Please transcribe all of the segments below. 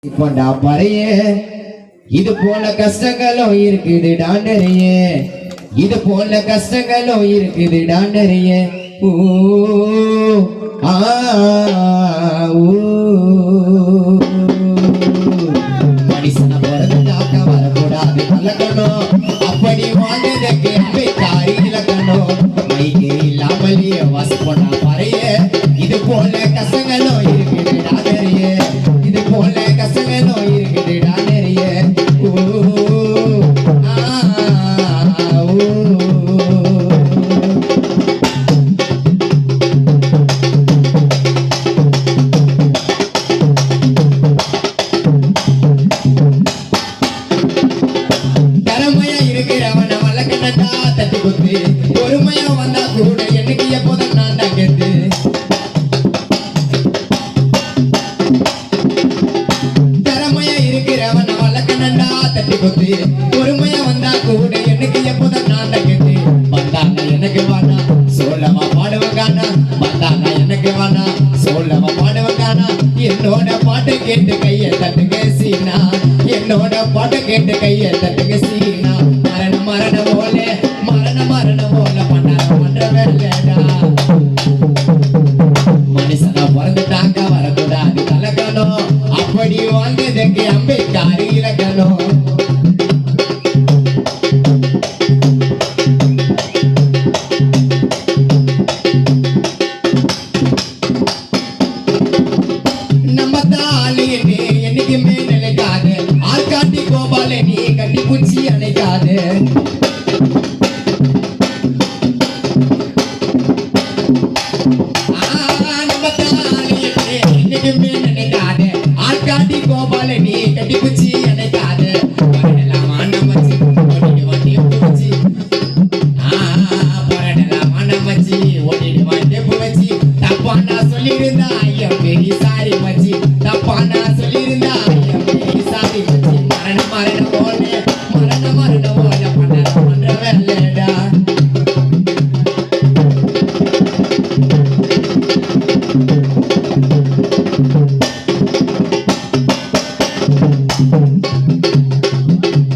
இப்போண்டா பறைய இது போல கஷ்டங்களும் இருக்குதுடா நிறைய இது போல கஷ்டங்களும் இருக்குதுடா நிறைய ஓ ஆ ஓ மனுஷன பிறந்தாக்க வரக்கூடாது கலக்கணும் அப்படி வாழ்ந்ததுக்கு அம்பேத்காரி இலக்கணும் மைக்கு இல்லாமலேயே வாசிப்போண்டா பறைய இது போல கஷ்டங்களும் இருக்குதுடா நிறைய இது போல கஷ்டங்களும் இருக்குதுடா நிறைய ஓ ஆ ஓ திறமையா இருக்கிறவன வளர்க்கணா தட்டி குத்து பொறுமையா வந்தா கூட எனக்கு எப்போதும் நான் தான் கெத்து திறமையா இருக்கிறவன வளர்க்கணா தட்டி குத்து பொறுமையா வந்தா கூட எனக்கு எப்போதும் நான் தான் கெத்து வந்தாங்க எனக்கு வானா சோழமா பாடுவங்கானா வந்தாங்க எனக்கு வானா சோழமா பாடுவங்கானா என்னோட பாட்டு கேட்டு கையை தட்டுங்க சீனா என்னோட பாட்டு கேட்டு கையை தட்டுங்க சீனா மரண மரண போல பண்ற வேலைடா மனுஷனா பிறந்துட்டாங்க வரக்கூடாது கலக்கணும் அப்படி வாழ்ந்ததுக்கு அம்பேத்காரி இலக்கணும் நம்ம தாலி என்னைக்குமே நிலைக்காது ஆள்காட்டி கோபால நீ கட்டி குச்சி அணைக்காது நம்ம தாலி என்னைக்குமே நினைக்காது ஆள்காட்டி கோபால நீ கட்டி குச்சி அணைக்காது போராடலாம் ஆண்டம் வச்சு ஓட்டிடு வாட்டி வச்சு போராடலாம் ஆண்டம் வச்சு ஓட்டிடு வாட்டி வச்சு தப்பா நான் சொல்லியிருந்தா ஐயா பெரிய சாரி வச்சு தப்பா நான் சொல்லியிருந்தா ஐயா பெரிய சாரி வச்சு மரண போல பண்ற வேலைடா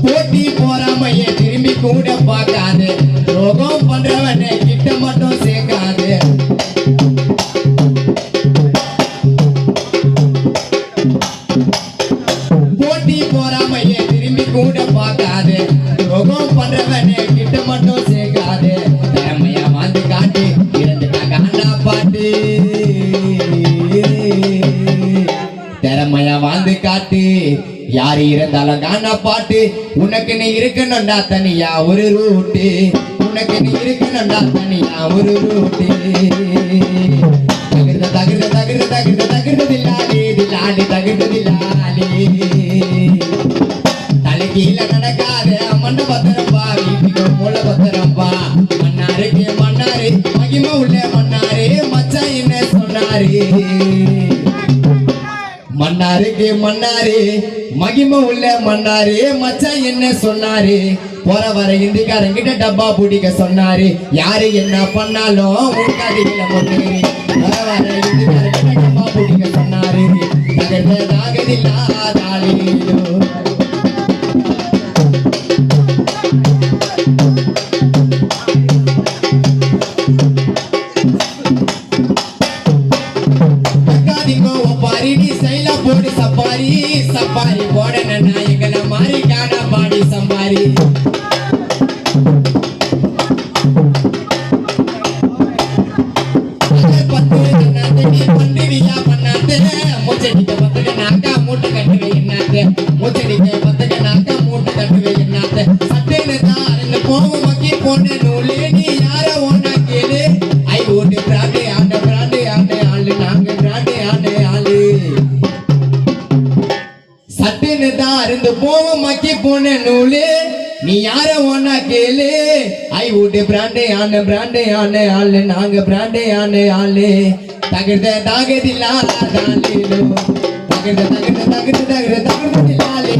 போட்டி போறாமையே திரும்பி கூட பார்க்காது ரோகம் பண்றவனை கிட்ட மட்டும் சேர்க்காது போட்டி போறாமையே திரும்பி கூட பார்க்காது ரோகம் பண்றவனை கிட்ட மட்டும் சேர்க்காது திறமையா வந்து காட்டு இருந்துட்டா காண்டா பாட்டு திறமையா வாழ்ந்து காட்டு யாரு இருந்தாலும் காணா பாட்டு உனக்கு நீ இருக்கணும்டா தனியா ஒரு ரூட்டு உனக்கு நீ இருக்கணும்டா தனியா ஒரு ரூட்டு தகிர்ந்த தகிர்ந்த தகிர்ந்த தகிர்ந்த தகிர்ந்த தில்லாடி தில்லாடி தகிர்ந்த தில்லாடி தலை கீழே நடக்காத மண்ண பத்திரம்பா வீட்டுக்கு மூல பத்திரம்பா மன்னாருக்கு மன்னாரு மகிமை உள்ள மன்னாரு மச்சான் என்ன சொன்னாரு மன்னாருக்கு மன்னாரு மகிமை உள்ள மன்னாரு மச்சான் என்ன சொன்னாரு போற வர இந்திக்காரங்கிட்ட டப்பா பிடிக்க சொன்னாரு யாரு என்ன பண்ணாலும் உன் கதையில முன்னேறி போற வர இந்திக்காரங்கிட்ட டப்பா பிடிக்க சொன்னாரு தகர்ந்த தாகதில்லாதாளிலோ போடு சப்பாரி சப்பாரி போட நாயகன மாறி காணா பாடி சம்பாரி பண்டிகையா பண்ணாது மூச்சடிக்க பத்துக்க நாக்கா மூட்டை கட்டுவே என்னாது மூச்சடிக்க பத்துக்க நாக்கா மூட்டை கட்டுவே என்னாது சட்டைன்னு தான் ரெண்டு போகும் மக்கி போன நூலே நீ யார ஒன்னா கேளு ஐ ஓட்டு பிராண்டே ஆண்டு நாங்க பிராண்டே ஆண்டு சட்டுன்னு தான் அருந்து போவோம் மக்கி போன நூலே நீ யார ஒன்னா கேளு ஐ ஊட்டு பிராண்டே ஆளு நாங்க பிராண்டே ஆளு தகர்ந்த தாகதில்லா தாலிலோ தகர்ந்த தகர்ந்த தகர்ந்த தகர்ந்த தகர்ந்த தில்லாலே